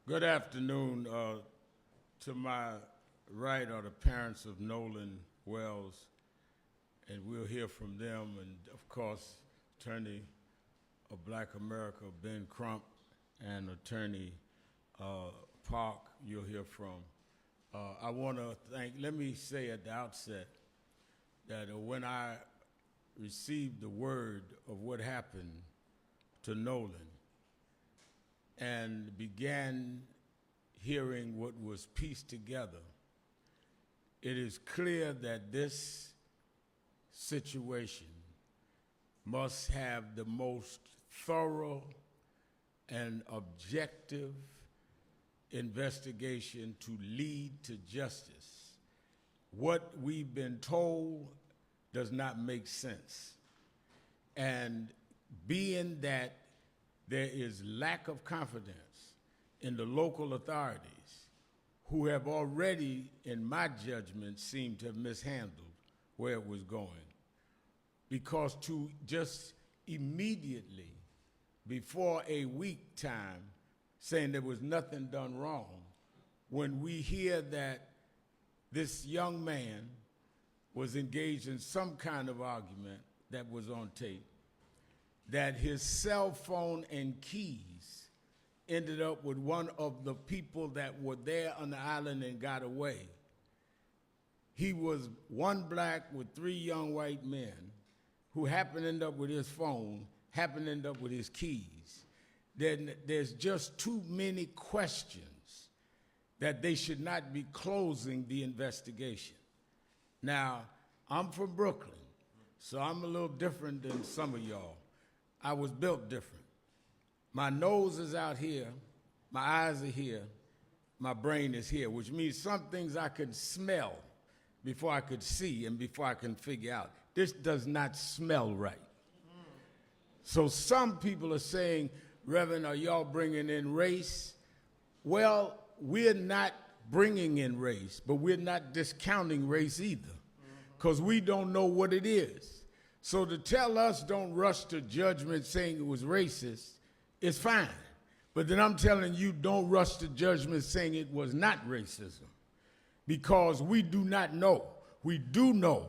Good afternoon. To my right are the parents of Nolan Wells, and we'll hear from them. And of course, attorney of Black America, Ben Crump, and attorney Park, you'll hear from. I want to let me say at the outset that when I received the word of what happened to Nolan and began hearing what was pieced together, it is clear that this situation must have the most thorough and objective investigation to lead to justice. What we've been told does not make sense. And being that there is lack of confidence in the local authorities, who have already, in my judgment, seemed to have mishandled where it was going. Because to just immediately, before a week time, saying there was nothing done wrong, when we hear that this young man was engaged in some kind of argument that was on tape, that his cell phone and keys ended up with one of the people that were there on the island and got away. He was one black with three young white men who happened to end up with his phone, happened to end up with his keys. Then there's just too many questions that they should not be closing the investigation. Now, I'm from Brooklyn, so I'm a little different than some of y'all. I was built different. My nose is out here, my eyes are here, my brain is here, which means some things I could smell before I could see and before I can figure out. This does not smell right. So some people are saying, Reverend, are y'all bringing in race? Well, we're not bringing in race, but we're not discounting race either, because we don't know what it is. So to tell us don't rush to judgment saying it was racist is fine. But then I'm telling you, don't rush to judgment saying it was not racism, because we do not know. We do know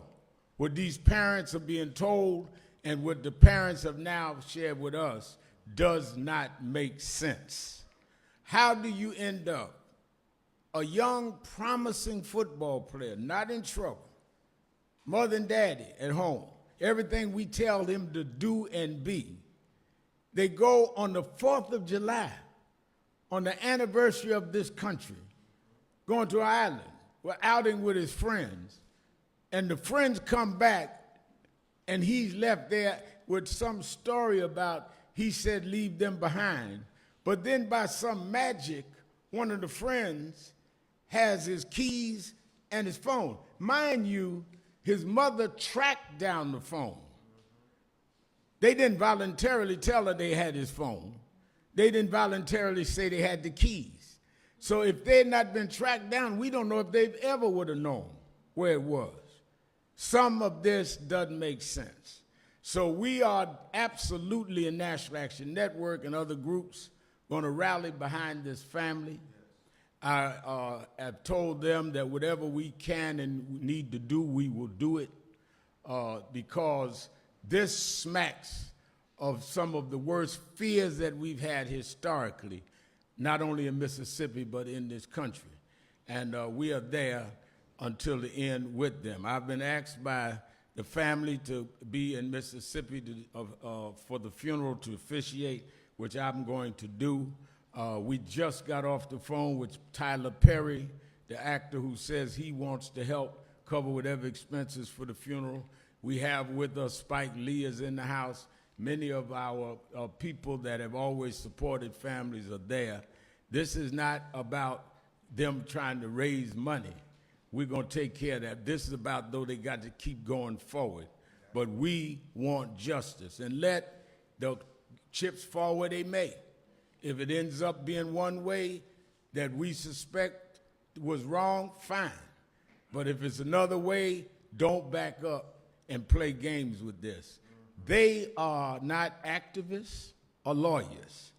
what these parents are being told, and what the parents have now shared with us does not make sense. How do you end up a young, promising football player, not in trouble, mother and daddy at home, everything we tell him to do and be? They go on the 4th of July, on the anniversary of this country, going to an island, we're outing with his friends, and the friends come back, and he's left there with some story about, he said, leave them behind. But then by some magic, one of the friends has his keys and his phone. Mind you, his mother tracked down the phone. They didn't voluntarily tell her they had his phone. They didn't voluntarily say they had the keys. So if they had not been tracked down, we don't know if they've ever would have known where it was. Some of this doesn't make sense. So we are absolutely in National Action Network and other groups going to rally behind this family. I have told them that whatever we can and need to do, we will do it, because this smacks of some of the worst fears that we've had historically, not only in Mississippi, but in this country. And we are there until the end with them. I've been asked by the family to be in Mississippi for the funeral to officiate, which I'm going to do. We just got off the phone with Tyler Perry, the actor who says he wants to help cover whatever expenses for the funeral. We have with us Spike Lee is in the house. Many of our people that have always supported families are there. This is not about them trying to raise money. We're going to take care of that. This is about, though, they got to keep going forward. But we want justice. And let the chips fall where they may. If it ends up being one way that we suspect was wrong, fine. But if it's another way, don't back up and play games with this. They are not activists or lawyers.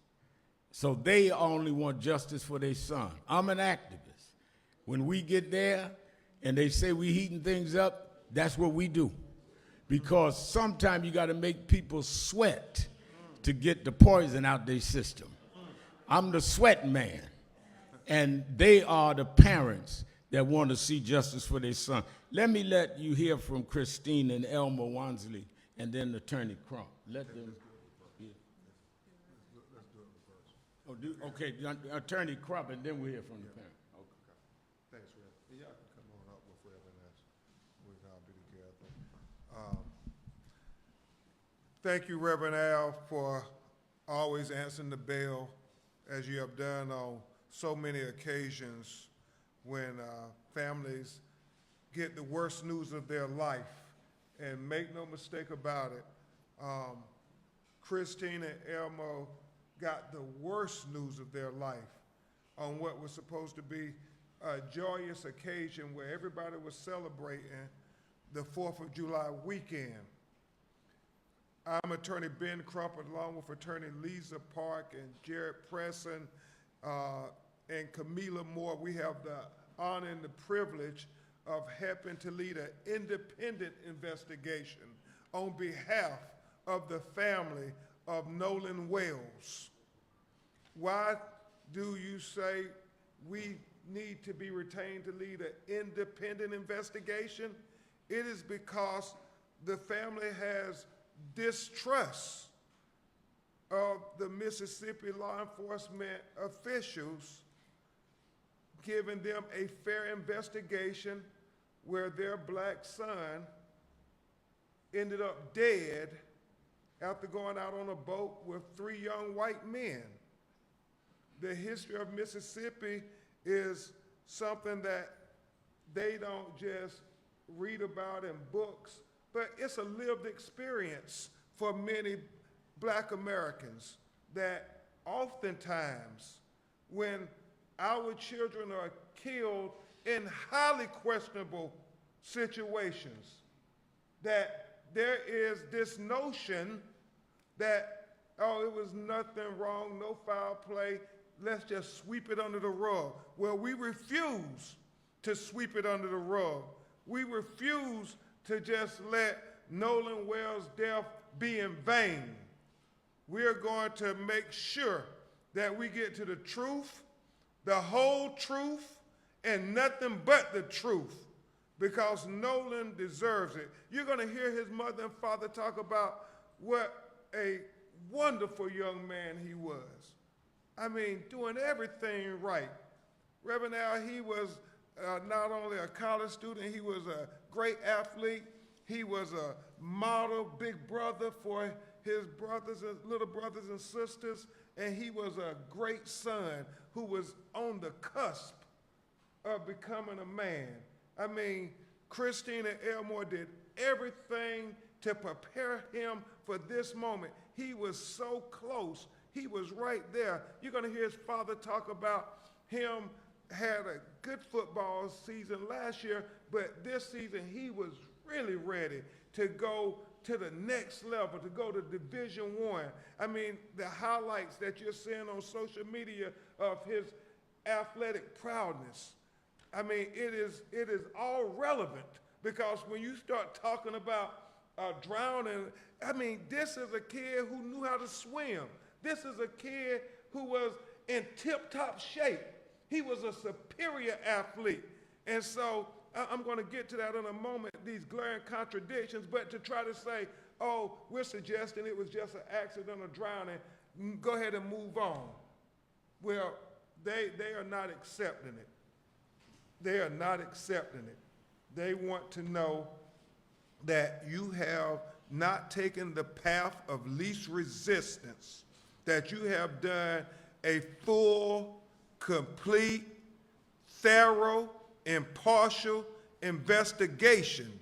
So they only want justice for their son. I'm an activist. When we get there and they say we heating things up, that's what we do. Because sometimes you got to make people sweat to get the poison out their system. I'm the sweat man. And they are the parents that want to see justice for their son. Let you hear from Christine and Elmer Wansley and then Attorney Crump. Let them. Okay, Attorney Crump, and then we'll hear from the parent. Okay. Thanks, Rev. Y'all can come on up with Reverend as we can all be together. Thank you, Reverend Al, for always answering the bell as you have done on so many occasions when families get the worst news of their life. And make no mistake about it, Christine and Elmo got the worst news of their life on what was supposed to be a joyous occasion where everybody was celebrating the 4th of July weekend. I'm Attorney Ben Crumpet, along with Attorney Lisa Park and Jared Presson and Camila Moore. We have the honor and the privilege of helping to lead an independent investigation on behalf of the family of Nolan Wells. Why do you say we need to be retained to lead an independent investigation? It is because the family has distrust of the Mississippi law enforcement officials giving them a fair investigation where their black son ended up dead after going out on a boat with 3 young white men. The history of Mississippi is something that they don't just read about in books, but it's a lived experience for many black Americans that oftentimes when our children are killed in highly questionable situations, that there is this notion that, oh, it was nothing wrong, no foul play, let's just sweep it under the rug. Well, we refuse to sweep it under the rug. We refuse to just let Nolan Wells' death be in vain. We're going to make sure that we get to the truth, the whole truth, and nothing but the truth, because Nolan deserves it. You're going to hear his mother and father talk about what a wonderful young man he was. I mean, doing everything right. Reverend Al, he was not only a college student, he was a great athlete. He was a model big brother for his brothers and little brothers and sisters, and he was a great son who was on the cusp of becoming a man. I mean, Christine and Elmore did everything to prepare him for this moment. He was so close. He was right there. You're going to hear his father talk about him had a good football season last year, but this season he was really ready to go to the next level, to go to Division I. I mean, the highlights that you're seeing on social media of his athletic prowess, I mean, it is all relevant, because when you start talking about drowning, I mean, this is a kid who knew how to swim. This is a kid who was in tip-top shape. He was a superior athlete. And so I'm going to get to that in a moment, these glaring contradictions, but to try to say, oh, we're suggesting it was just an accident or drowning, go ahead and move on. Well, they are not accepting it. They are not accepting it. They want to know that you have not taken the path of least resistance, that you have done a full, complete, thorough, impartial investigation,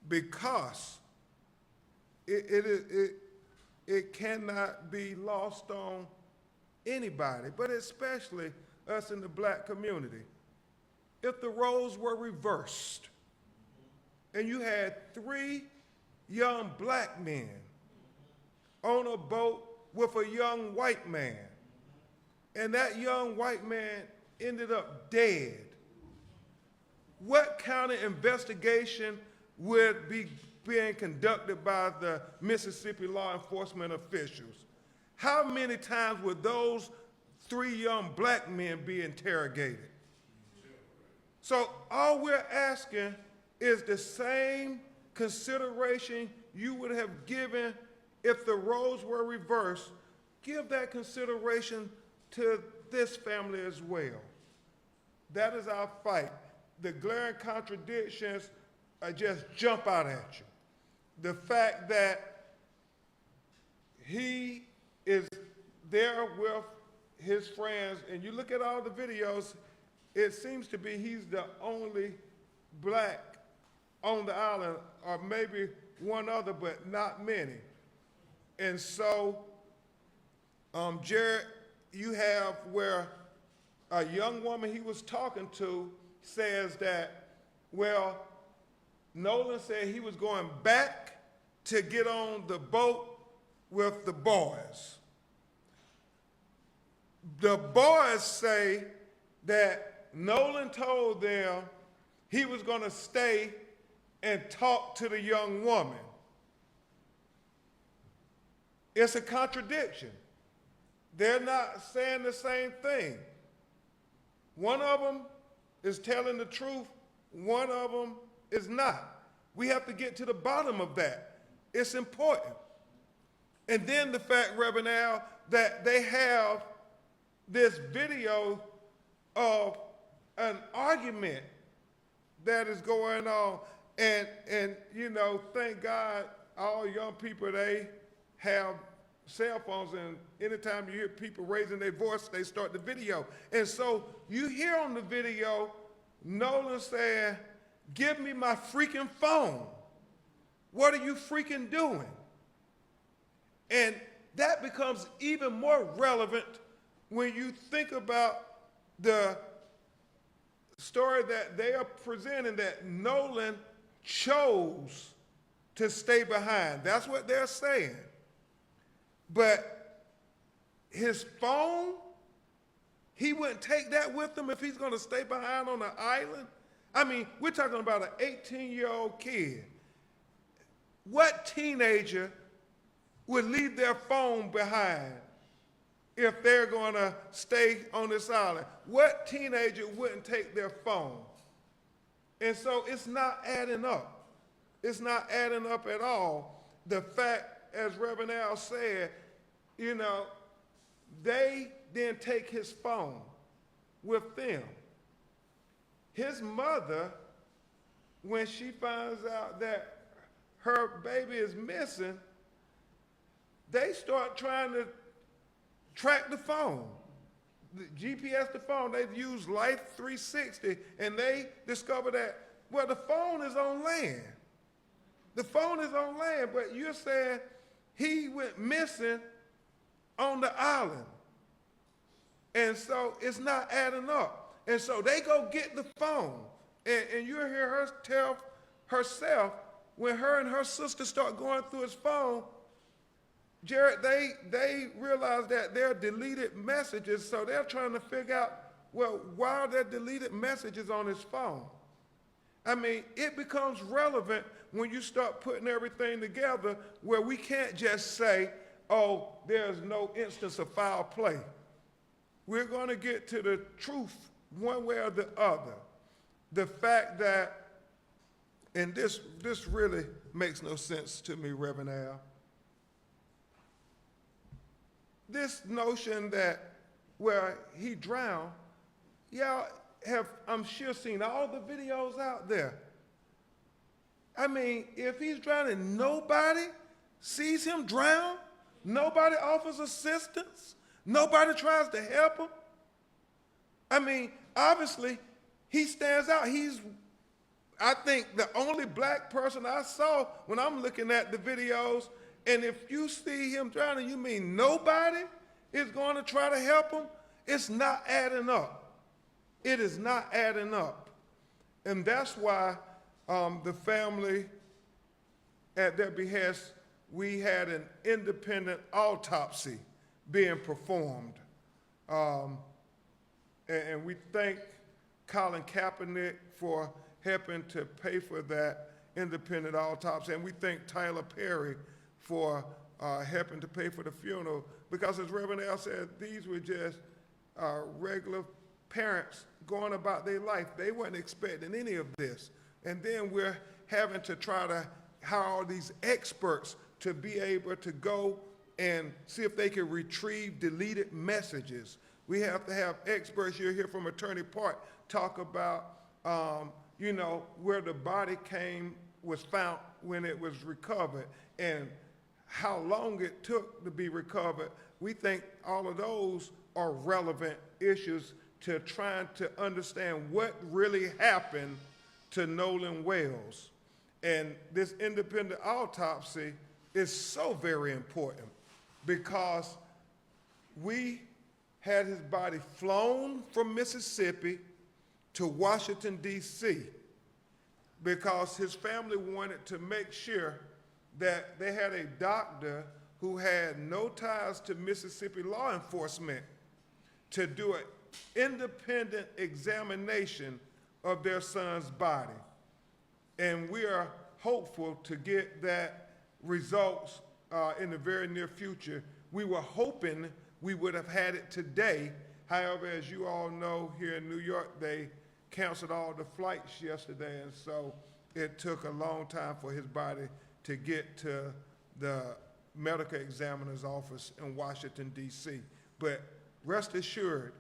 because it cannot be lost on anybody, but especially us in the black community. If the roles were reversed and you had 3 young black men on a boat with a young white man, and that young white man ended up dead, what kind of investigation would be being conducted by the Mississippi law enforcement officials? How many times would those 3 young black men be interrogated? So all we're asking is the same consideration you would have given if the roles were reversed. Give that consideration to this family as well. That is our fight. The glaring contradictions just jump out at you. The fact that he is there with his friends, and you look at all the videos, it seems to be he's the only black on the island, or maybe one other, but not many. And so, Jared, you have where a young woman he was talking to says that, well, Nolan said he was going back to get on the boat with the boys. The boys say that Nolan told them he was going to stay and talk to the young woman. It's a contradiction. They're not saying the same thing. One of them is telling the truth, one of them is not. We have to get to the bottom of that. It's important. And then the fact, Reverend Al, that they have this video of an argument that is going on. And you know, thank God all young people, they have cell phones, and anytime you hear people raising their voice, they start the video. And so you hear on the video Nolan saying, "Give me my freaking phone. What are you freaking doing?" And that becomes even more relevant when you think about the story that they are presenting, that Nolan chose to stay behind. That's what they're saying. But his phone, he wouldn't take that with him if he's going to stay behind on the island. I mean, we're talking about an 18-year-old kid. What teenager would leave their phone behind if they're going to stay on this island? What teenager wouldn't take their phone? And so it's not adding up. It's not adding up at all. The fact, as Reverend Al said, you know, they didn't take his phone with them. His mother, when she finds out that her baby is missing, they start trying to track the phone, the GPS the phone. They've used Life 360, and they discover that, well, the phone is on land. The phone is on land, but you're saying he went missing on the island. And so it's not adding up. And so they go get the phone, and you hear her tell herself, when her and her sister start going through his phone, Jared, they realize that there are deleted messages, so they're trying to figure out, well, why are there deleted messages on his phone? I mean, it becomes relevant when you start putting everything together, where we can't just say, oh, there's no instance of foul play. We're going to get to the truth one way or the other. The fact that, and this really makes no sense to me, Reverend Al, this notion that, well, he drowned, y'all have, I'm sure, seen all the videos out there. I mean, if he's drowning, nobody sees him drown, nobody offers assistance, nobody tries to help him. I mean, obviously, he stands out. He's, I think, the only black person I saw when I'm looking at the videos. And if you see him drowning, you mean nobody is going to try to help him? It's not adding up. It is not adding up. And that's why the family, at their behest, we had an independent autopsy being performed And we thank Colin Kaepernick for helping to pay for that independent autopsy. And we thank Tyler Perry for helping to pay for the funeral. Because as Reverend Al said, these were just regular parents going about their life. They weren't expecting any of this. And then we're having to try to hire all these experts to be able to go and see if they can retrieve deleted messages. We have to have experts. You'll hear from Attorney Park talk about, where the body was found when it was recovered and how long it took to be recovered. We think all of those are relevant issues to trying to understand what really happened to Nolan Wells. And this independent autopsy is so very important because we had his body flown from Mississippi to Washington, D.C., because his family wanted to make sure that they had a doctor who had no ties to Mississippi law enforcement to do an independent examination of their son's body. And we are hopeful to get that results in the very near future. We were hoping we would have had it today. However, as you all know, here in New York, they canceled all the flights yesterday, and so it took a long time for his body to get to the medical examiner's office in Washington, D.C. But rest assured,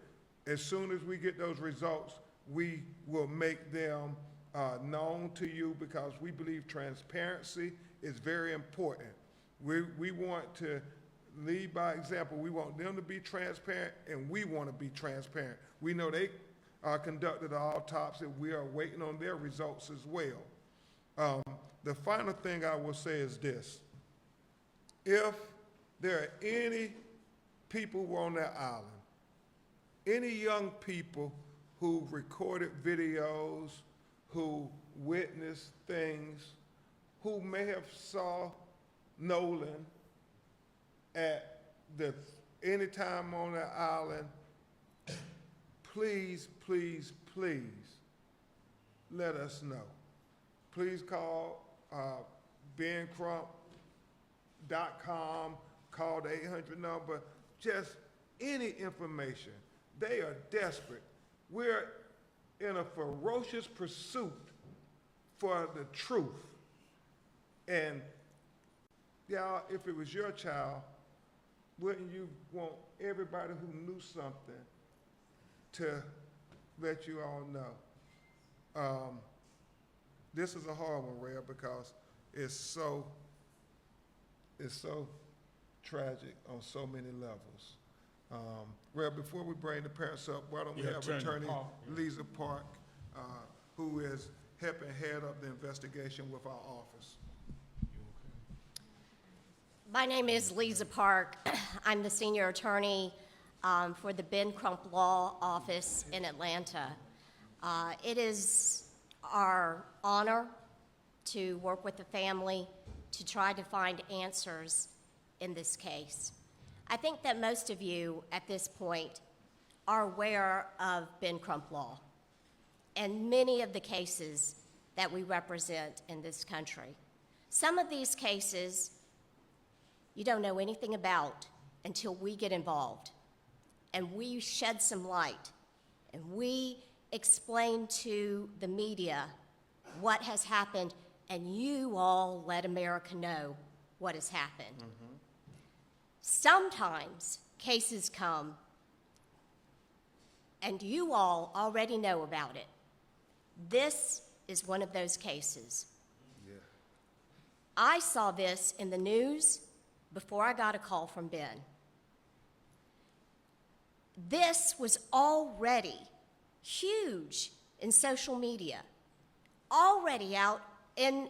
as soon as we get those results, we will make them known to you because we believe transparency is very important. We want to lead by example. We want them to be transparent, and we want to be transparent. We know they conducted an autopsy. We are waiting on their results as well. The final thing I will say is this. If there are any people who are on that island, any young people who recorded videos, who witnessed things, who may have saw Nolan at any time on that island, please, please, please let us know. Please call bencrump.com, call the 800 number, just any information. They are desperate. We're in a ferocious pursuit for the truth. And y'all, if it was your child, wouldn't you want everybody who knew something to let you all know? This is a hard one, Rhea, because it's so tragic on so many levels. Rhea, before we bring the parents up, why don't we have Attorney Lisa Park, who is helping head up the investigation with our office. My name is Lisa Park. I'm the senior attorney for the Ben Crump Law Office in Atlanta. It is our honor to work with the family to try to find answers in this case. I think that most of you at this point are aware of Ben Crump Law and many of the cases that we represent in this country. Some of these cases you don't know anything about until we get involved and we shed some light and we explain to the media what has happened, and you all let America know what has happened. Mm-hmm. Sometimes cases come and you all already know about it. This is one of those cases. Yeah. I saw this in the news before I got a call from Ben. This was already huge in social media, already out in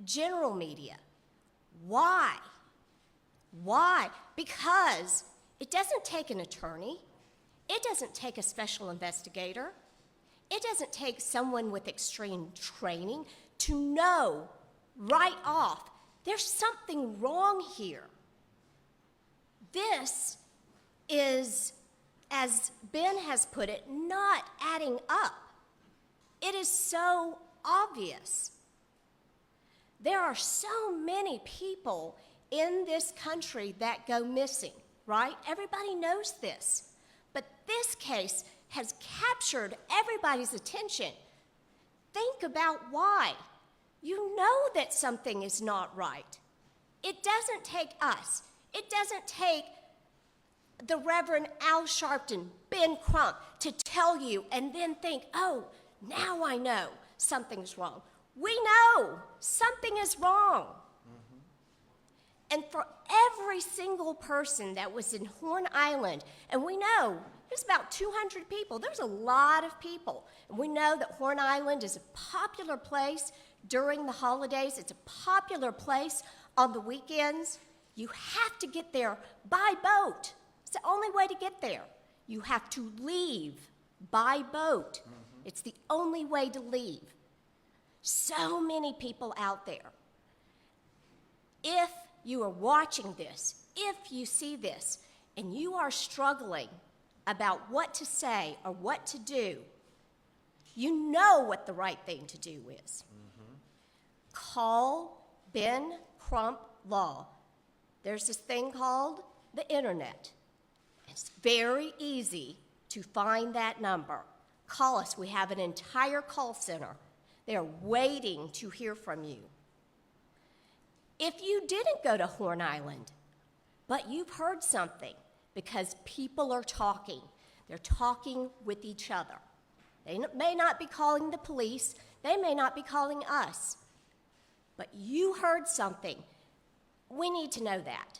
general media. Why? Why? Because it doesn't take an attorney. It doesn't take a special investigator. It doesn't take someone with extreme training to know right off there's something wrong here. This is as Ben has put it, not adding up. It is so obvious. There are so many people in this country that go missing, right? Everybody knows this. But this case has captured everybody's attention. Think about why. You know that something is not right. It doesn't take us. It doesn't take the Reverend Al Sharpton, Ben Crump, to tell you and then think, oh, now I know something's wrong. We know something is wrong. And for every single person that was in Horn Island, and we know there's about 200 people, there's a lot of people, and we know that Horn Island is a popular place during the holidays. It's a popular place on the weekends. You have to get there by boat. It's the only way to get there. You have to leave by boat. It's the only way to leave. So many people out there. If you are watching this, if you see this, and you are struggling about what to say or what to do, you know what the right thing to do is. Call Ben Crump Law. There's this thing called the internet. It's very easy to find that number. Call us. We have an entire call center. They're waiting to hear from you. If you didn't go to Horn Island, but you've heard something, because people are talking. They're talking with each other. They may not be calling the police. They may not be calling us. But you heard something. We need to know that.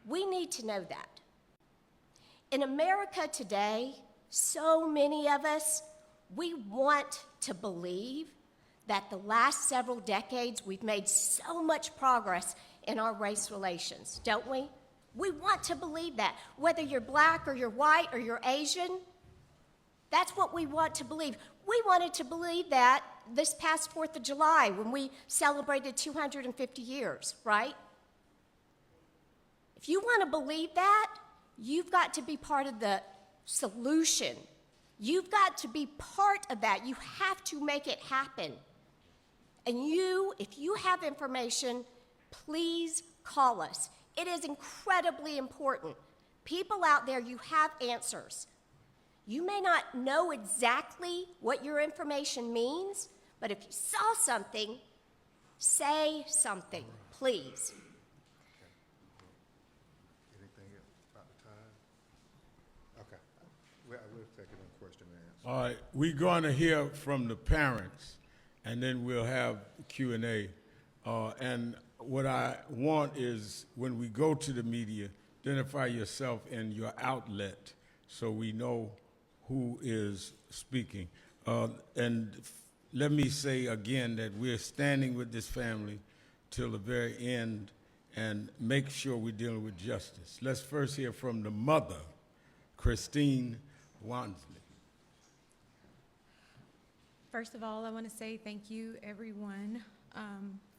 We need to know that. In America today, so many of us, we want to believe that the last several decades we've made so much progress in our race relations, don't we? We want to believe that. Whether you're black or you're white or you're Asian, that's what we want to believe. We wanted to believe that this past 4th of July when we celebrated 250 years, right? If you want to believe that, you've got to be part of the solution. You've got to be part of that. You have to make it happen. And if you have information, please call us. It is incredibly important. People out there, you have answers. You may not know exactly what your information means, but if you saw something, say something, please. Anything else about the time? Okay. We'll take it in question and answer. All right, we're going to hear from the parents, and then we'll have Q&A. And what I want is, when we go to the media, identify yourself and your outlet so we know who is speaking. Let me say again that we're standing with this family till the very end and make sure we're dealing with justice. Let's first hear from the mother, Christine Wansley. First of all, I want to say thank you, everyone,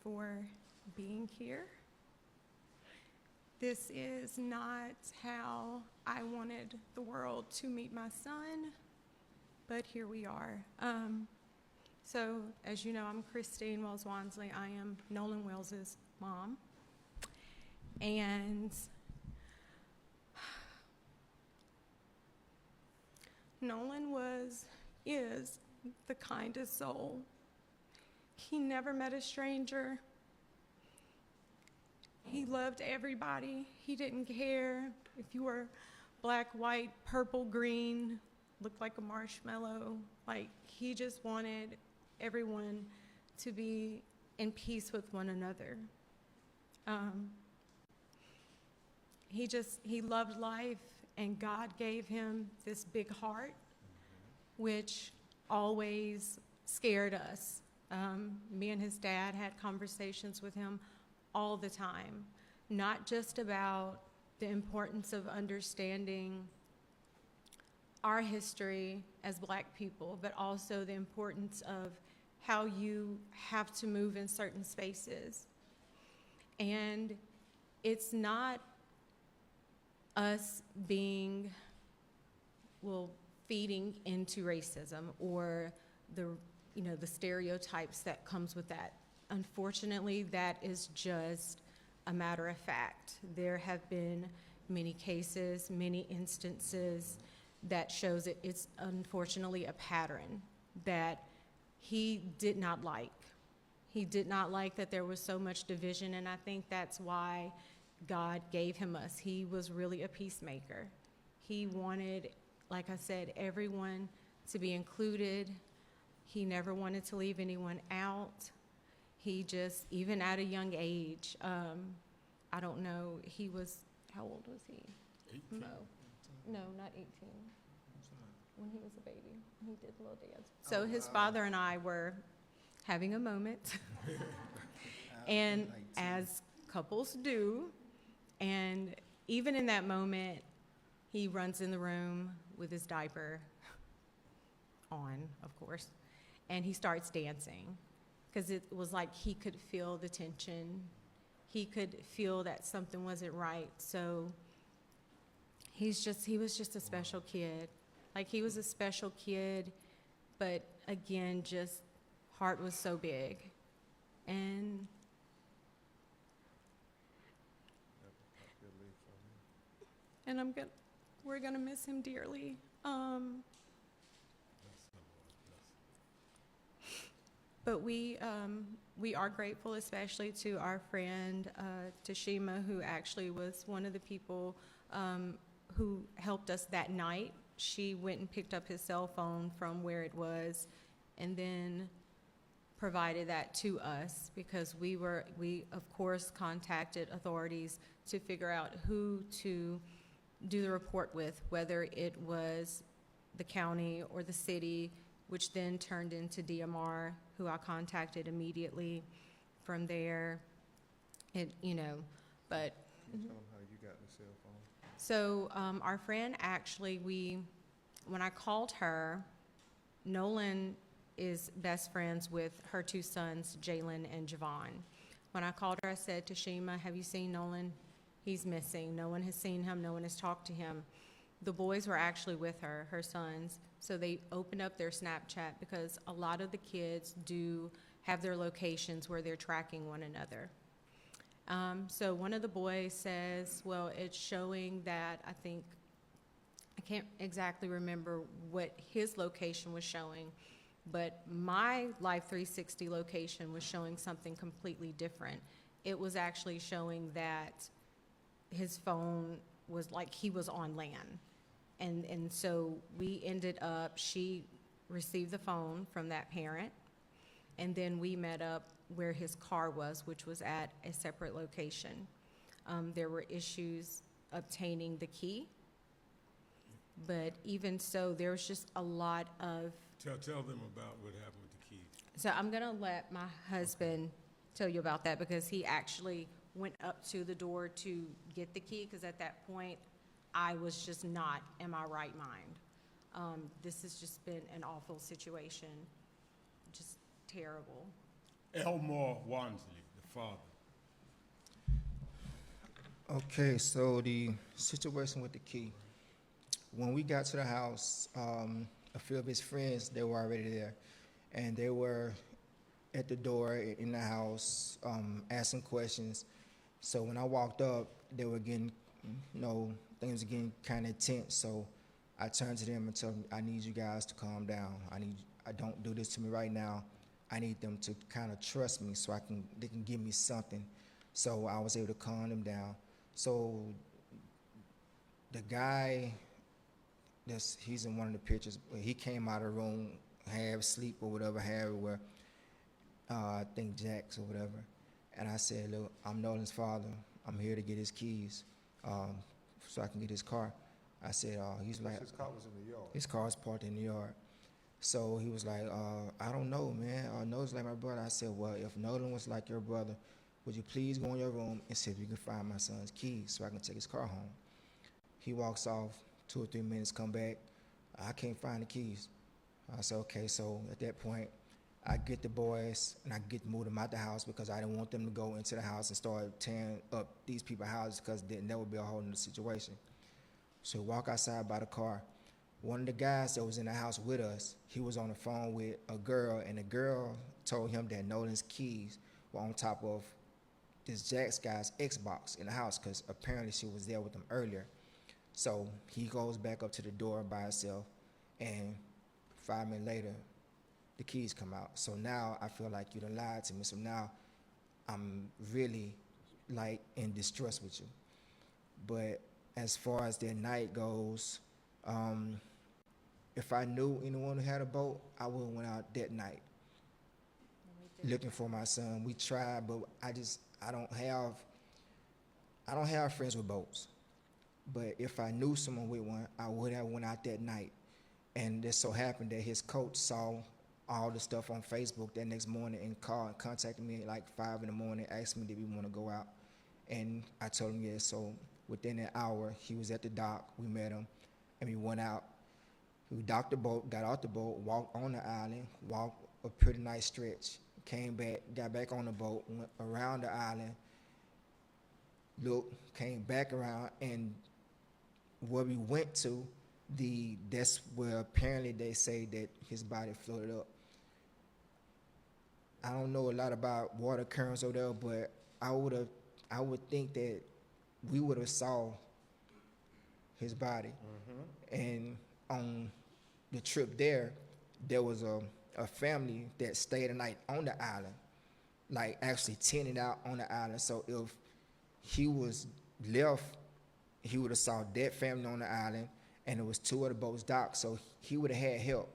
for being here. This is not how I wanted the world to meet my son, but here we are. So, as you know, I'm Christine Wells Wansley. I am Nolan Wells's mom. And Nolan is the kindest soul. He never met a stranger. He loved everybody. He didn't care if you were black, white, purple, green, looked like a marshmallow. Like, he just wanted everyone to be in peace with one another. He loved life, and God gave him this big heart, which always scared us. Me and his dad had conversations with him all the time, not just about the importance of understanding our history as black people, but also the importance of how you have to move in certain spaces. And it's not us being feeding into racism or the, the stereotypes that comes with that. Unfortunately, that is just a matter of fact. There have been many cases, many instances that shows it's unfortunately a pattern that he did not like. He did not like that there was so much division, and I think that's why God gave him us. He was really a peacemaker. He wanted, like I said, everyone to be included. He never wanted to leave anyone out. He just, even at a young age, I don't know, he was, how old was he? 18. No, not 18. When he was a baby, he did a little dance. So his father and I were having a moment, and as couples do, and even in that moment, he runs in the room with his diaper on, of course, and he starts dancing because it was like he could feel the tension. He could feel that something wasn't right. So he was just a special kid. Like, he was a special kid, but again, just heart was so big. And we're gonna miss him dearly. But we are grateful, especially to our friend Tashima, who actually was one of the people who helped us that night. She went and picked up his cell phone from where it was, and then provided that to us, because we of course contacted authorities to figure out who to do the report with, whether it was the county or the city, which then turned into DMR, who I contacted immediately from there. But Can you tell them how you got the cell phone? so our friend actually, when I called her, Nolan is best friends with her two sons, Jalen and Javon. When I called her, I said, Tashima, have you seen Nolan? He's missing. No one has seen him. No one has talked to him. The boys were actually with her sons. So they opened up their Snapchat, because a lot of the kids do have their locations where they're tracking one another. So one of the boys says, well, it's showing that, I can't exactly remember what his location was showing, but my Life 360 location was showing something completely different. It was actually showing that his phone was like he was on land. And so we ended up, she received the phone from that parent, and then we met up where his car was, which was at a separate location. There were issues obtaining the key, but even so, there was just a lot of... Tell them about what happened with the keys. So I'm gonna let my husband tell you about that, because he actually went up to the door to get the key, because at that point, I was just not in my right mind. This has just been an awful situation, just terrible. Elmore Wansley, the father. Okay, so the situation with the key. When we got to the house, a few of his friends, they were already there, and they were at the door in the house asking questions. So when I walked up, they were getting, things were getting kind of tense. So I turned to them and told them, I need you guys to calm down. I don't do this to me right now. I need them to kind of trust me so they can give me something. So I was able to calm them down. So the guy, he's in one of the pictures, he came out of the room, half asleep or whatever, I think Jack's or whatever. And I said, look, I'm Nolan's father. I'm here to get his keys so I can get his car. I said, he's like... His car was in the yard. His car's parked in the yard. So he was like, I don't know, man. Nolan's like my brother. I said, well, if Nolan was like your brother, would you please go in your room and see if you can find my son's keys so I can take his car home? He walks off, 2 or 3 minutes, come back. I can't find the keys. I said, okay. So at that point, I get the boys and I move them out the house, because I didn't want them to go into the house and start tearing up these people's houses, because then that would be a whole other situation. So we walk outside by the car. One of the guys that was in the house with us, he was on the phone with a girl, and the girl told him that Nolan's keys were on top of this Jax guy's Xbox in the house, because apparently she was there with him earlier. So he goes back up to the door by himself, and 5 minutes later, the keys come out. So now I feel like you done lied to me. So now I'm really like in distress with you. But as far as that night goes, if I knew anyone who had a boat, I would have went out that night looking for my son. We tried, but I don't have friends with boats. But if I knew someone with one, I would have went out that night. And it so happened that his coach saw all the stuff on Facebook that next morning and called and contacted me at like 5 in the morning, asked me did we want to go out. And I told him yes. So within an hour, he was at the dock. We met him, and we went out. We docked the boat, got off the boat, walked on the island, walked a pretty nice stretch, came back, got back on the boat, went around the island, looked, came back around, and where we went to, that's where apparently they say that his body floated up. I don't know a lot about water currents over there, but I would think that we would have saw his body. And on the trip there was a family that stayed a night on the island, like actually tented out on the island. So if he was left, he would have saw that family on the island, and there was 2 other boats docked, so he would have had help.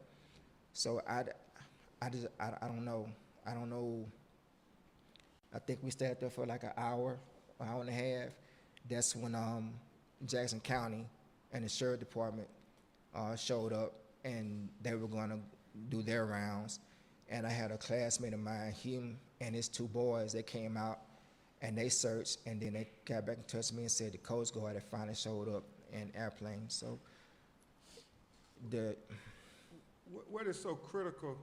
So I don't know. I don't know. I think we stayed there for like an hour and a half. That's when Jackson County and the sheriff department showed up, and they were going to do their rounds. And I had a classmate of mine, him and his 2 boys, they came out and they searched, and then they got back in touch with me and said the Coast Guard had finally showed up in airplane. So What is so critical,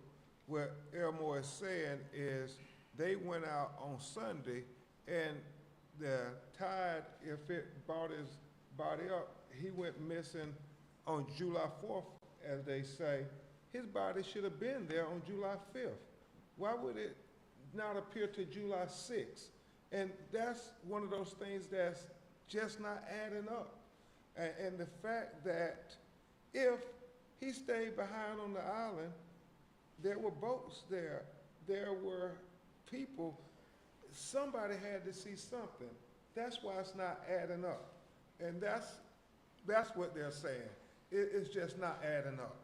what Elmore is saying, is they went out on Sunday, and the tide, if it brought his body up, he went missing on July 4th, as they say. His body should have been there on July 5th. Why would it not appear to July 6th? And that's one of those things that's just not adding up. And the fact that if he stayed behind on the island, there were boats there, there were people, somebody had to see something. That's why it's not adding up. And that's what they're saying. It's just not adding up.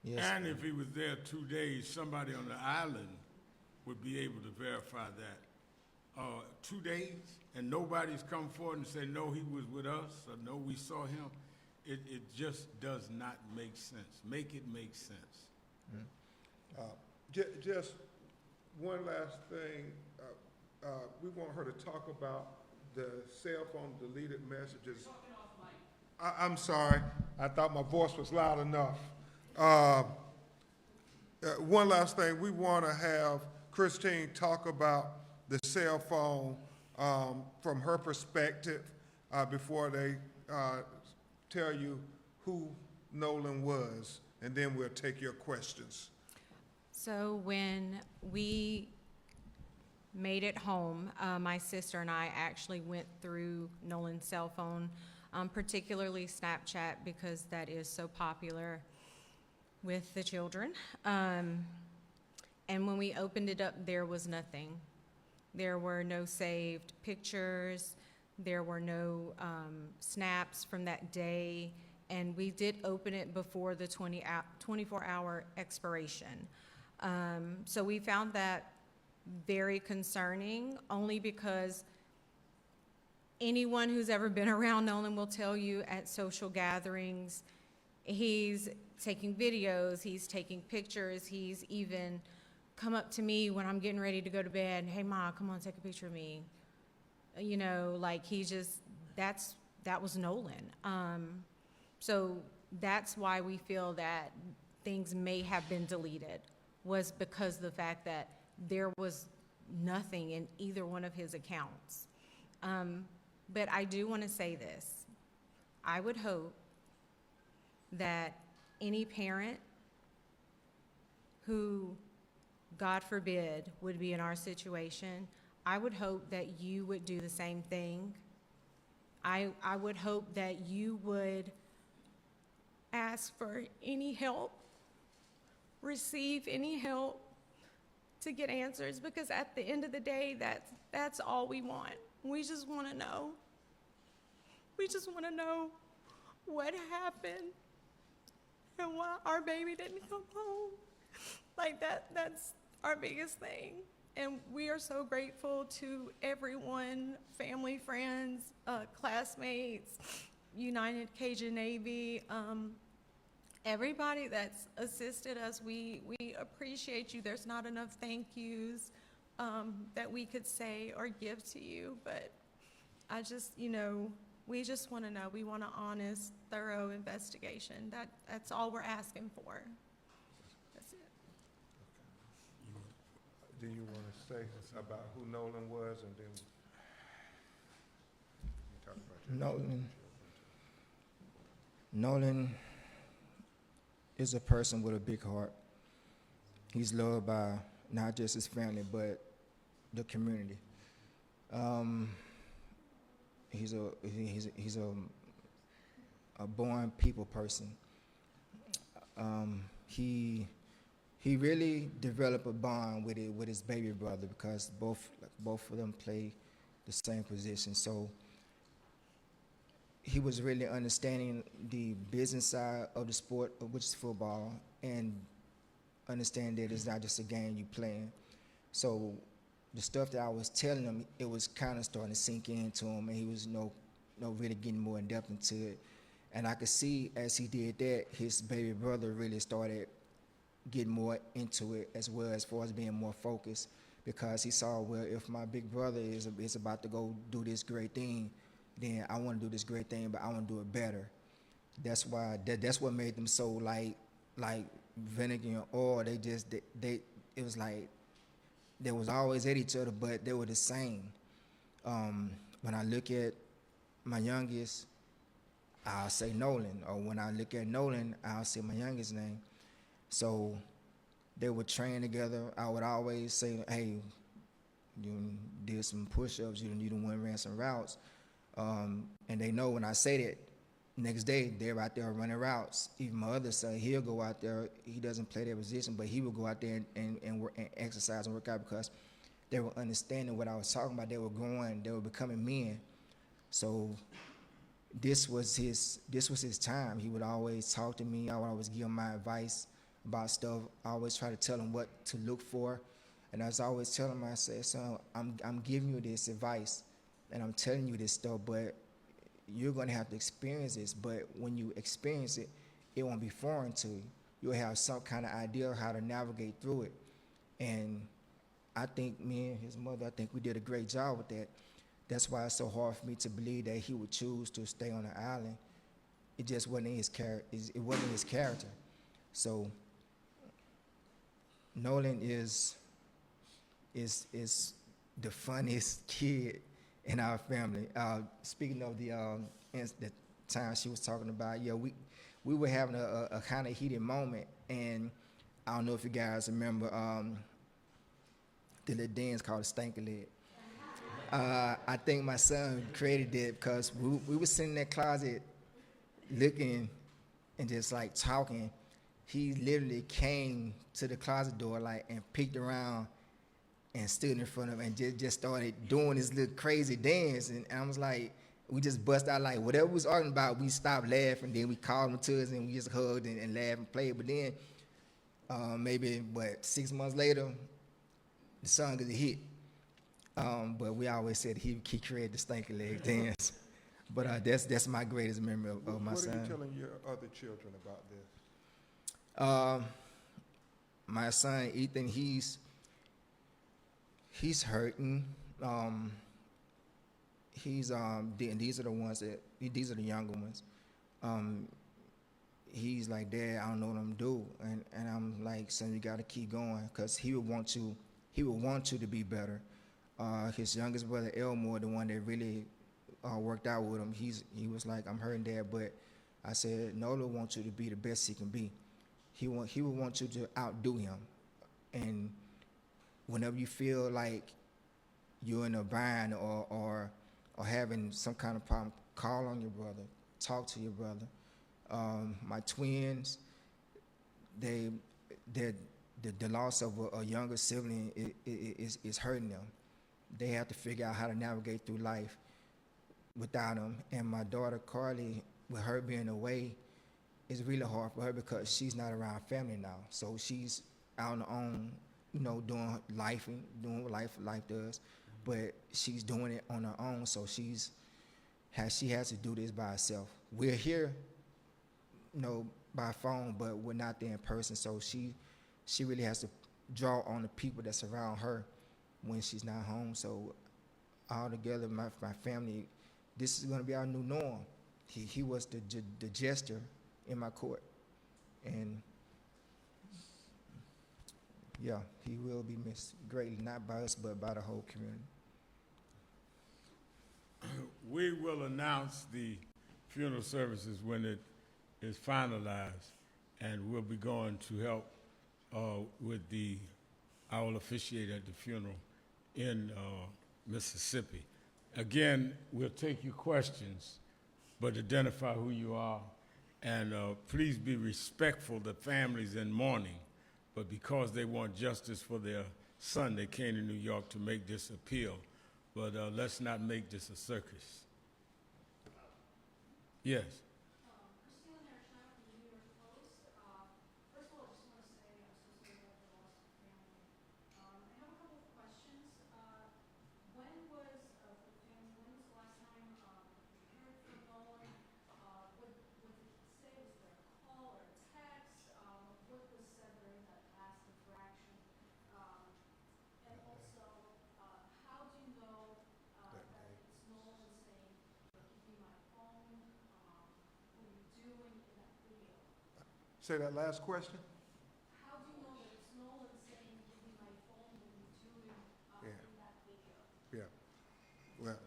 yes. And if he was there 2 days, somebody on the island would be able to verify that. 2 days, and nobody's come forward and said, no, he was with us, or no, we saw him. It just does not make sense. Make it make sense. Just one last thing. We want her to talk about the cell phone deleted messages. I'm sorry. I thought my voice was loud enough. One last thing. We want to have Christine talk about the cell phone from her perspective before they tell you who Nolan was, and then we'll take your questions. So when we made it home, my sister and I actually went through Nolan's cell phone, particularly Snapchat, because that is so popular with the children. And when we opened it up, there was nothing. There were no saved pictures. There were no snaps from that day. And we did open it before the 24-hour expiration. So we found that very concerning, only because anyone who's ever been around Nolan will tell you at social gatherings, he's taking videos, he's taking pictures, he's even come up to me when I'm getting ready to go to bed, hey, Ma, come on, take a picture of me. You know, like that was Nolan. So that's why we feel that things may have been deleted, was because of the fact that there was nothing in either one of his accounts. But I do want to say this. I would hope that any parent who, God forbid, would be in our situation, I would hope that you would do the same thing. I would hope that you would ask for any help, receive any help to get answers, because at the end of the day, that's all we want. We just want to know. We just want to know what happened and why our baby didn't come home. Like that's our biggest thing. And we are so grateful to everyone, family, friends, classmates, United Cajun Navy, everybody that's assisted us. We appreciate you. There's not enough thank yous that we could say or give to you, but I just, we just want to know. We want an honest, thorough investigation. That's all we're asking for. That's it. Do you want to say about who Nolan was, and then you talk about your Nolan is a person with a big heart. He's loved by not just his family, but the community. He's a born people person. He really developed a bond with his baby brother, because both of them play the same position. So he was really understanding the business side of the sport, which is football, and understand that it's not just a game you playing. So the stuff that I was telling him, it was kind of starting to sink into him, and he was really getting more in depth into it. And I could see as he did that, his baby brother really started getting more into it as well, as far as being more focused, because he saw, well, if my big brother is about to go do this great thing, then I want to do this great thing, but I want to do it better. That's why that's what made them so like vinegar and oil. It was like they was always at each other, but they were the same. When I look at my youngest, I'll say Nolan, or when I look at Nolan, I'll say my youngest name. So they would train together. I would always say, hey, you did some push-ups, you ran some routes. And they know when I say that, next day they're out there running routes. Even my other son, he'll go out there. He doesn't play their position, but he will go out there and work and exercise and work out, because they were understanding what I was talking about. They were growing. They were becoming men. So this was his time. He would always talk to me. I would always give him my advice about stuff. I always try to tell him what to look for. And I was always telling him, I said, son, I'm giving you this advice, and I'm telling you this stuff, but you're going to have to experience this. But when you experience it, it won't be foreign to you. You'll have some kind of idea of how to navigate through it. And I think me and his mother, I think we did a great job with that. That's why it's so hard for me to believe that he would choose to stay on the island. It just wasn't his character. It wasn't his character. So Nolan is the funniest kid in our family. Speaking of the time she was talking about, yeah, we were having a kind of heated moment, and I don't know if you guys remember the little dance called the Stanky Leg. I think my son created it because we were sitting in that closet looking and just like talking. He literally came to the closet door and peeked around and stood in front of him and just started doing this little crazy dance. And I was like, we just bust out whatever we was arguing about, we stopped laughing. Then we called him to us and we just hugged and laughed and played. But then maybe 6 months later, the song got a hit. But we always said he created the Stanky Leg dance. But that's my greatest memory of my son. What are you telling your other children about this? My son Ethan, he's hurting. These are the younger ones. He's like, Dad, I don't know what I'm doing, and I'm like, son, you got to keep going, because he would want you to be better. His youngest brother Elmore, the one that really worked out with him, he was like, I'm hurting, Dad, but I said, Nolan wants you to be the best he can be. He would want you to outdo him. And whenever you feel like you're in a bind or having some kind of problem, call on your brother, talk to your brother. My twins, the loss of a younger sibling is hurting them. They have to figure out how to navigate through life without him. And my daughter Carly, with her being away, it's really hard for her because she's not around family now. So she's out on her own, doing what life does. But she's doing it on her own, so she has to do this by herself. We're here, by phone, but we're not there in person. So she really has to draw on the people that's around her when she's not home. So all together, my family, this is going to be our new norm. He was the jester in my court, and yeah, he will be missed greatly, not by us, but by the whole community. We will announce the funeral services when it is finalized, and we'll be going to help I will officiate at the funeral in Mississippi. Again, we'll take your questions, but identify who you are, and please be respectful to families in mourning, but because they want justice for their son, they came to New York to make this appeal. But let's not make this a circus. Yes. Say that last question? How do you know that it's Nolan saying, give me my phone when you do it in that video? Yeah. Well,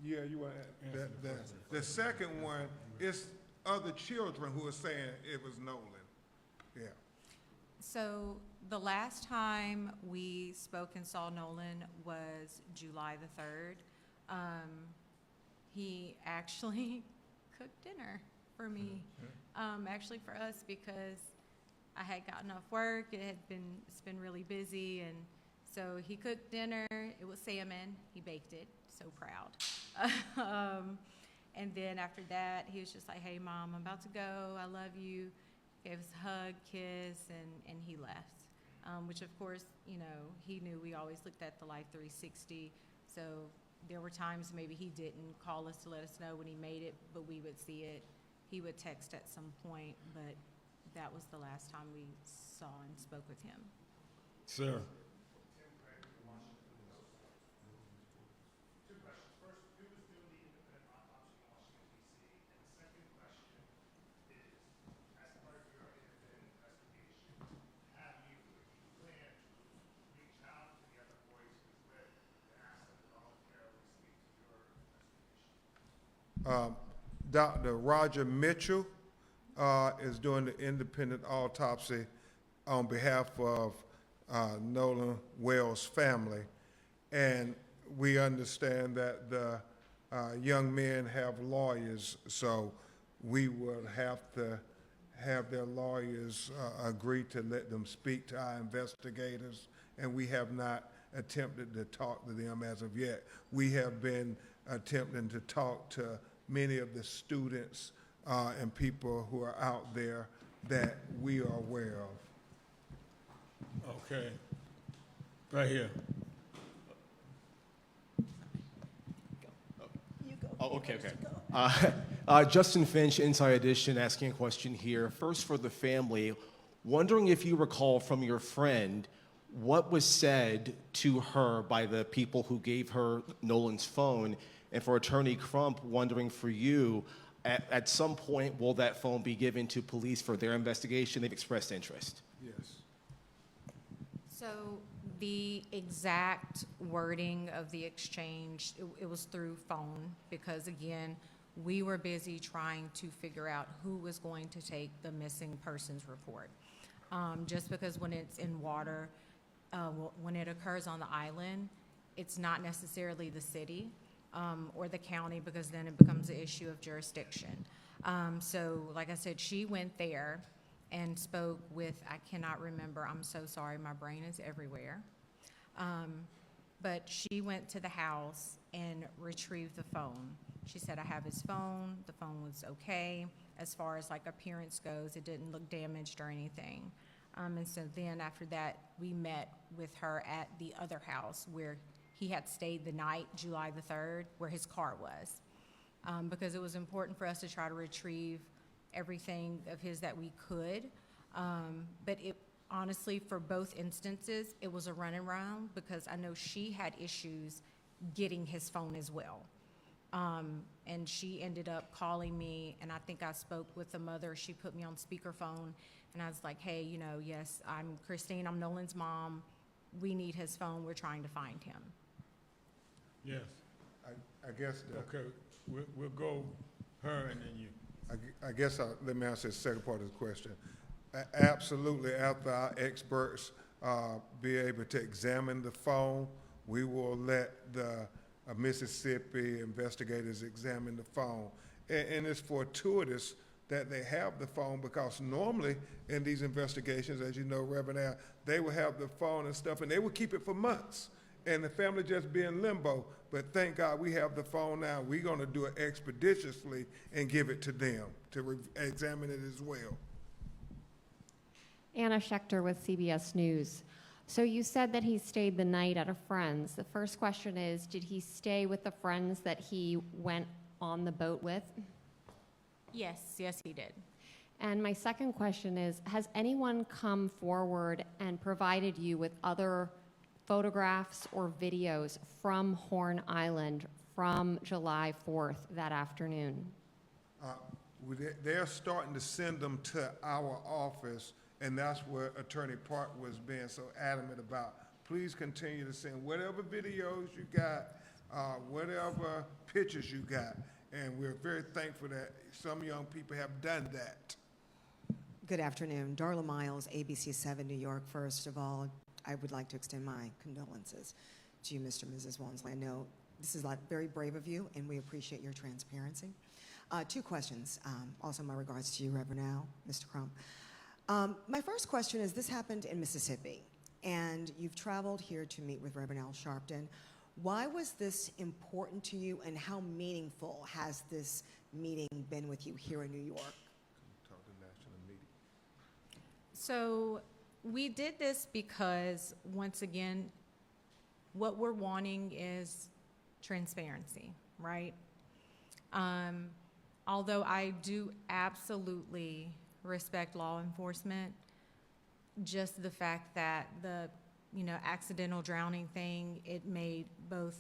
yeah, you want to, the second one is other children who are saying it was Nolan. Yeah. So the last time we spoke and saw Nolan was July the 3rd. He actually cooked dinner for me, actually for us, because I had gotten off work. It's been really busy, and so he cooked dinner. It was salmon. He baked it. So proud. And then after that, he was just like, "Hey, Mom, I'm about to go. I love you." Gave us a hug, kiss, and he left. Which, of course, he knew we always looked at the Life 360. So there were times maybe he didn't call us to let us know when he made it, but we would see it. He would text at some point, but that was the last time we saw and spoke with him. Sir. Two questions. First, who was doing the independent autopsy in Washington, D.C.? And the second question is, as part of your independent investigation, have you plan to reach out to the other boys who lived and ask them to voluntarily speak to your investigation? Dr. Roger Mitchell is doing the independent autopsy on behalf of Nolan Wells' family. And we understand that the young men have lawyers, so we would have to have their lawyers agree to let them speak to our investigators, and we have not attempted to talk to them as of yet. We have been attempting to talk to many of the students and people who are out there that we are aware of. Okay. Right here. Oh, okay. Justin Finch, Inside Edition, asking a question here. First, for the family, wondering if you recall from your friend what was said to her by the people who gave her Nolan's phone, and for Attorney Crump, wondering for you, at some point, will that phone be given to police for their investigation? They've expressed interest. Yes. So the exact wording of the exchange, it was through phone, because again, we were busy trying to figure out who was going to take the missing persons report. Just because when it's in water, when it occurs on the island, it's not necessarily the city or the county, because then it becomes an issue of jurisdiction. So like I said, she went there and spoke with, I cannot remember, I'm so sorry, my brain is everywhere. But she went to the house and retrieved the phone. She said, I have his phone. The phone was okay. As far as like appearance goes, it didn't look damaged or anything. And so then after that, we met with her at the other house where he had stayed the night, July the 3rd, where his car was. Because it was important for us to try to retrieve everything of his that we could. But it honestly, for both instances, it was a run around, because I know she had issues getting his phone as well. And she ended up calling me, and I think I spoke with the mother. She put me on speakerphone, and I was like, hey, you know, yes, I'm Christine, I'm Nolan's mom. We need his phone. We're trying to find him. Yes. I guess, Okay, we'll go her and then you. I guess let me answer the second part of the question. Absolutely, after our experts be able to examine the phone, we will let the Mississippi investigators examine the phone. And it's fortuitous that they have the phone, because normally in these investigations, as you know, Reverend Al, they will have the phone and stuff, and they will keep it for months, and the family just be in limbo. But thank God we have the phone now. We're going to do it expeditiously and give it to them to examine it as well. Anna Schechter with CBS News. So you said that he stayed the night at a friend's. The first question is, did he stay with the friends that he went on the boat with? Yes, he did. And my second question is, has anyone come forward and provided you with other photographs or videos from Horn Island from July 4th that afternoon? They're starting to send them to our office, and that's what Attorney Park was being so adamant about. Please continue to send whatever videos you got, whatever pictures you got, and we're very thankful that some young people have done that. Good afternoon. Darla Miles, ABC 7 New York. First of all, I would like to extend my condolences to you, Mr. and Mrs. Walmsley. I know this is very brave of you, and we appreciate your transparency. Two questions. Also, my regards to you, Reverend Al, Mr. Crump. My first question is, this happened in Mississippi, and you've traveled here to meet with Reverend Al Sharpton. Why was this important to you, and how meaningful has this meeting been with you here in New York? Talk to national media. So we did this because, once again, what we're wanting is transparency, right? Although I do absolutely respect law enforcement, just the fact that the accidental drowning thing, it made both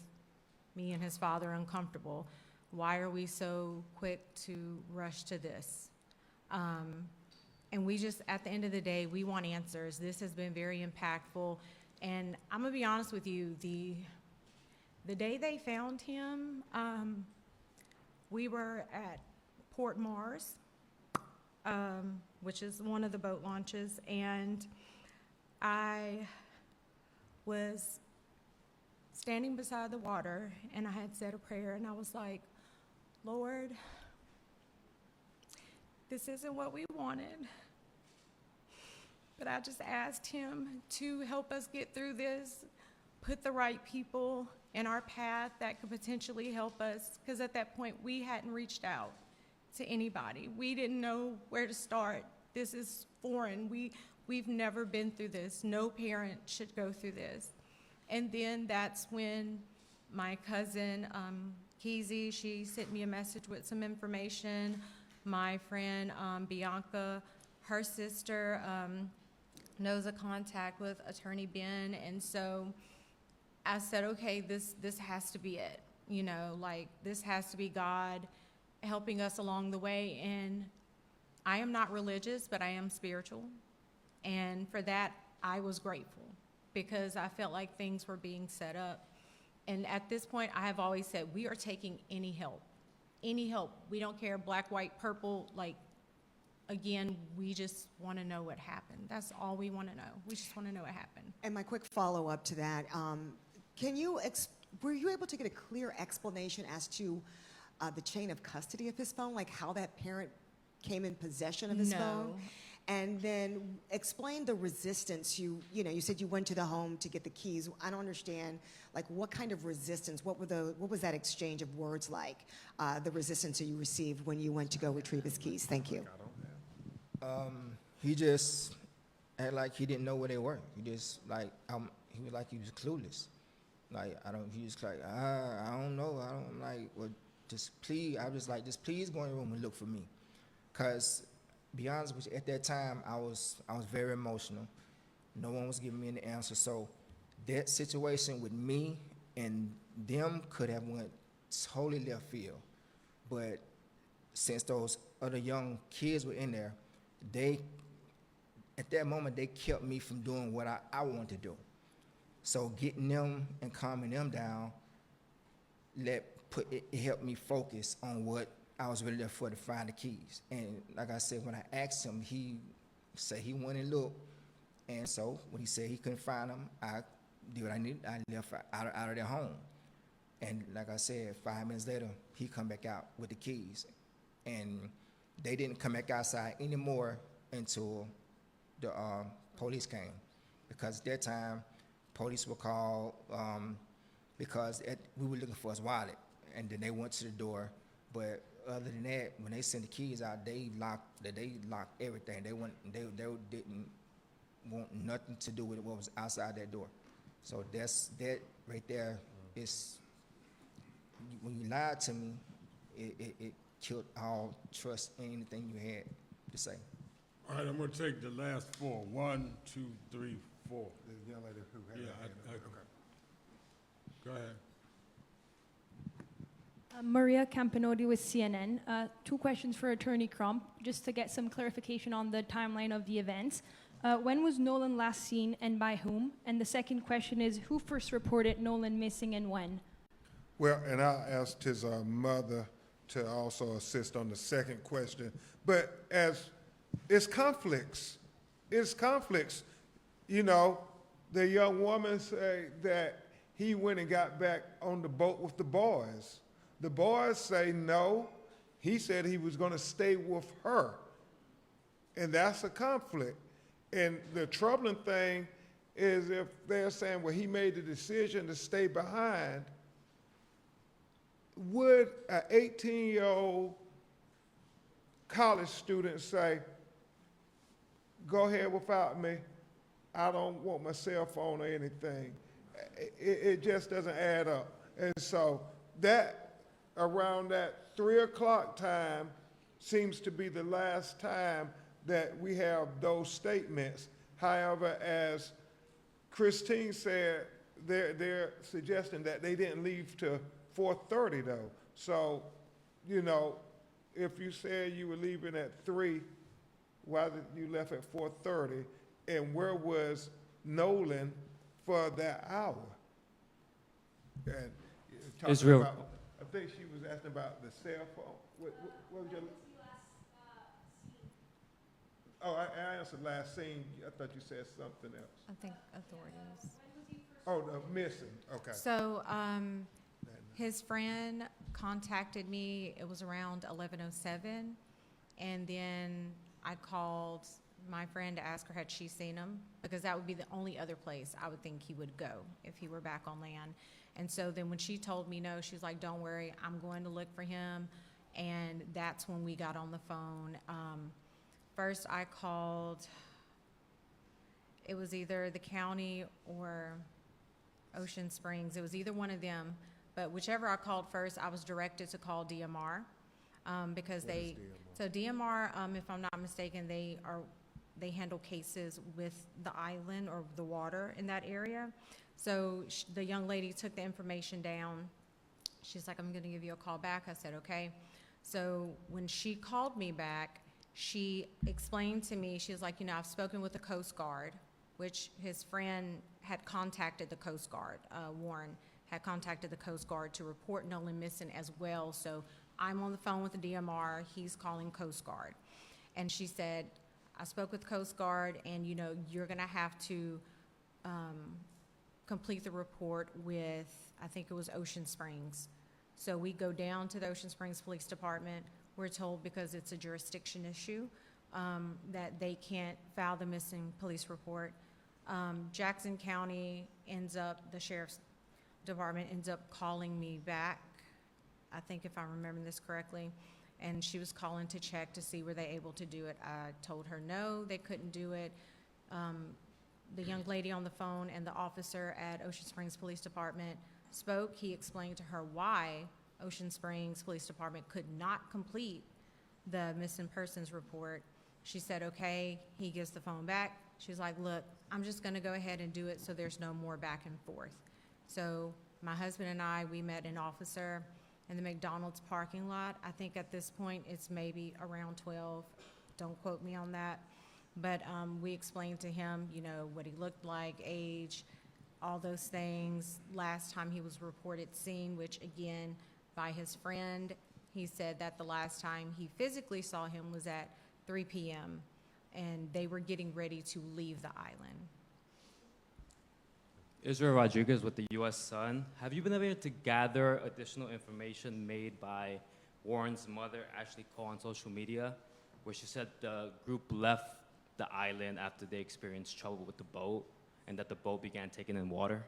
me and his father uncomfortable. Why are we so quick to rush to this? And we just, at the end of the day, we want answers. This has been very impactful. And I'm gonna be honest with you, the day they found him, we were at Port Mars, which is one of the boat launches, and I was standing beside the water, and I had said a prayer, and I was like, Lord, this isn't what we wanted, but I just asked him to help us get through this, put the right people in our path that could potentially help us, because at that point, we hadn't reached out to anybody. We didn't know where to start. This is foreign. We've never been through this. No parent should go through this. And then that's when my cousin, Keezy, she sent me a message with some information. My friend, Bianca, her sister, knows a contact with Attorney Ben. And so I said, okay, this has to be it. This has to be God helping us along the way. And I am not religious, but I am spiritual. And for that, I was grateful, because I felt like things were being set up. And at this point, I have always said, we are taking any help any help. We don't care black, white, purple, like, again, we just want to know what happened. That's all we want to know. We just want to know what happened. And my quick follow-up to that, were you able to get a clear explanation as to the chain of custody of his phone, like how that parent came in possession of his phone? And then explain the resistance. You said you went to the home to get the keys. I don't understand, like, what kind of resistance? What was that exchange of words like? The resistance that you received when you went to go retrieve his keys. Thank you. He just acted like he didn't know where they were. He just he was clueless. He was like, I don't know. I'm like, well, just please, just please go in the room and look for me. Cause, be honest with you, at that time, I was very emotional. No one was giving me an answer. So that situation with me and them could have went totally left field. But since those other young kids were in there, at that moment, they kept me from doing what I wanted to do. So getting them and calming them down, it helped me focus on what I was really there for, to find the keys. And like I said, when I asked him, he said he went and looked. And so when he said he couldn't find them, I did what I needed. I left out of their home. And like I said, 5 minutes later, he come back out with the keys. And they didn't come back outside anymore until the police came. Because at that time, police were called because we were looking for his wallet. And then they went to the door. But other than that, when they sent the keys out, they locked everything. They didn't want nothing to do with what was outside that door. So that right there is, when you lied to me, it killed all trust in anything you had to say. All right, I'm going to take the last four. 1, 2, 3, 4. The young lady who had her hand up. Okay. Go ahead. Maria Campanodi with CNN. 2 questions for Attorney Crump, just to get some clarification on the timeline of the events. When was Nolan last seen and by whom? And the second question is, who first reported Nolan missing and when? Well, and I asked his mother to also assist on the second question. But as it's conflicts. You know, the young woman say that he went and got back on the boat with the boys. The boys say no. He said he was going to stay with her. And that's a conflict. And the troubling thing is if they're saying, well, he made the decision to stay behind, would an 18-year-old college student say, go ahead without me, I don't want my cell phone or anything? It just doesn't add up. And so that, around that 3 o'clock time, seems to be the last time that we have those statements. However, as Christine said, they're suggesting that they didn't leave till 4:30 though. So, you know, if you said you were leaving at 3, why did you left at 4:30? And where was Nolan for that hour? And talking Israel. about, I think she was asking about the cell phone. What was your? Oh, I answered last scene. I thought you said something else. I think authorities. Oh, the missing. Okay. So his friend contacted me. It was around 11:07, and then I called my friend to ask her had she seen him, because that would be the only other place I would think he would go if he were back on land. And so then when she told me no, she was like, "Don't worry, I'm going to look for him." And that's when we got on the phone. First, I called. It was either the county or Ocean Springs. It was either one of them. But whichever I called first, I was directed to call DMR because they. So DMR, if I'm not mistaken, they handle cases with the island or the water in that area. So the young lady took the information down. She's like, "I'm going to give you a call back." I said, "Okay." So when she called me back, she explained to me, she was like, "I've spoken with the Coast Guard," which his friend had contacted the Coast Guard. Warren had contacted the Coast Guard to report Nolan missing as well. So I'm on the phone with the DMR, he's calling Coast Guard. And she said, I spoke with Coast Guard, and you're gonna have to complete the report with, I think it was Ocean Springs. So we go down to the Ocean Springs Police Department. We're told because it's a jurisdiction issue that they can't file the missing police report. Jackson County the Sheriff's Department ends up calling me back, I think if I'm remembering this correctly, and she was calling to check to see were they able to do it. I told her no, they couldn't do it. The young lady on the phone and the officer at Ocean Springs Police Department spoke. He explained to her why Ocean Springs Police Department could not complete the missing persons report. She said, okay. He gives the phone back. She's like, look, I'm just gonna go ahead and do it so there's no more back and forth. So my husband and I, we met an officer in the McDonald's parking lot. I think at this point it's maybe around 12. Don't quote me on that. But we explained to him, what he looked like, age, all those things. Last time he was reported seen, which again, by his friend, he said that the last time he physically saw him was at 3 p.m. and they were getting ready to leave the island. Israel Rodriguez with the U.S. Sun. Have you been able to gather additional information made by Warren's mother, Ashley Cole, on social media, where she said the group left the island after they experienced trouble with the boat and that the boat began taking in water?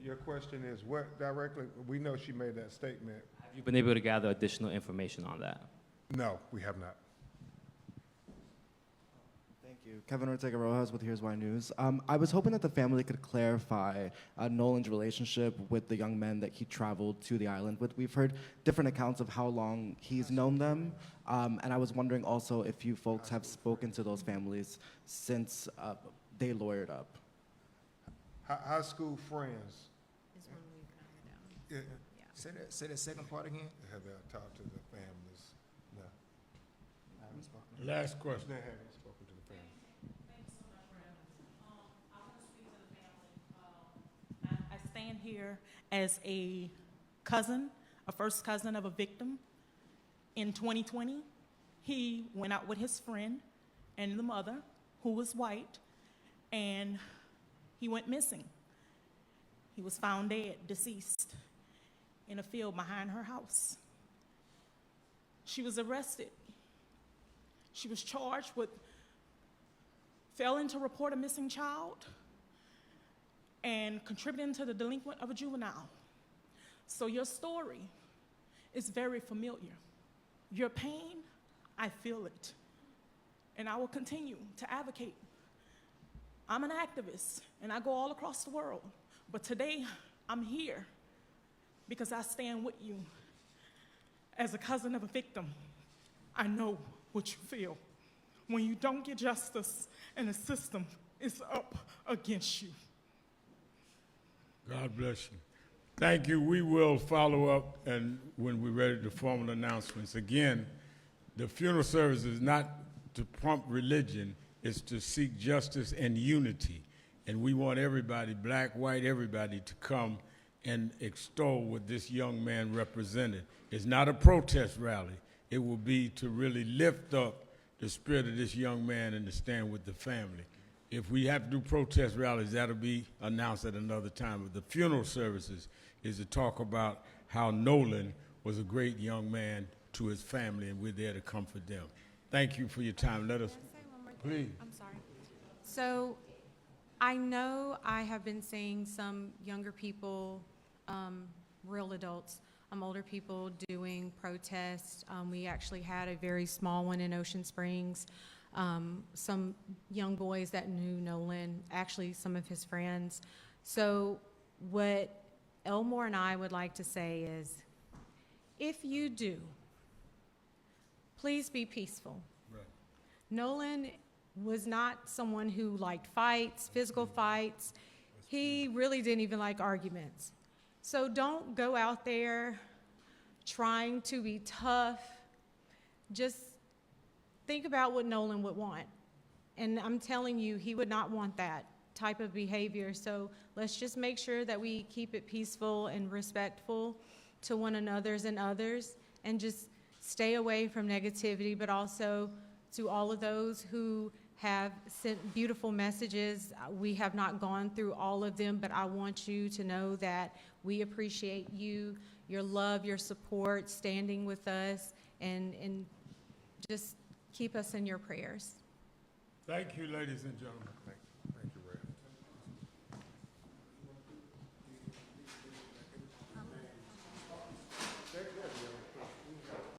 Your question is what directly? We know she made that statement. Have you been able to gather additional information on that? No, we have not. Thank you. Kevin Ortega Rojas with Here's Why News. I was hoping that the family could clarify Nolan's relationship with the young men that he traveled to the island with. We've heard different accounts of how long he's known them, and I was wondering also if you folks have spoken to those families since they lawyered up. High school friends. Is when we found out. Yeah. Say the second part again. Have they talked to the families? No. I haven't spoken. Last question. They haven't spoken to the family. Thank you so much for having us. I want to speak to the family. I stand here as a cousin, a first cousin of a victim. In 2020, he went out with his friend and the mother, who was white, and he went missing. He was found dead, deceased, in a field behind her house. She was arrested. She was charged with failing to report a missing child and contributing to the delinquent of a juvenile. So your story is very familiar. Your pain, I feel it. And I will continue to advocate. I'm an activist, and I go all across the world. But today, I'm here because I stand with you. As a cousin of a victim, I know what you feel when you don't get justice and the system is up against you. God bless you. Thank you. We will follow up, and when we're ready to formal announcements. Again, the funeral service is not to prompt religion, it's to seek justice and unity. And we want everybody, black, white, everybody, to come and extol what this young man represented. It's not a protest rally. It will be to really lift up the spirit of this young man and to stand with the family. If we have to do protest rallies, that'll be announced at another time. But the funeral services is to talk about how Nolan was a great young man to his family, and we're there to comfort them. Thank you for your time. Let us, please. I'm sorry. So I know I have been seeing some younger people, real adults, older people doing protests. We actually had a very small one in Ocean Springs. Some young boys that knew Nolan, actually some of his friends. So what Elmore and I would like to say is, if you do, please be peaceful. Right. Nolan was not someone who liked fights, physical fights. He really didn't even like arguments. So don't go out there trying to be tough. Just think about what Nolan would want. And I'm telling you, he would not want that type of behavior. So let's just make sure that we keep it peaceful and respectful. to one another's and others, and just stay away from negativity, but also to all of those who have sent beautiful messages. We have not gone through all of them, but I want you to know that we appreciate you, your love, your support, standing with us, and just keep us in your prayers. Thank you, ladies and gentlemen.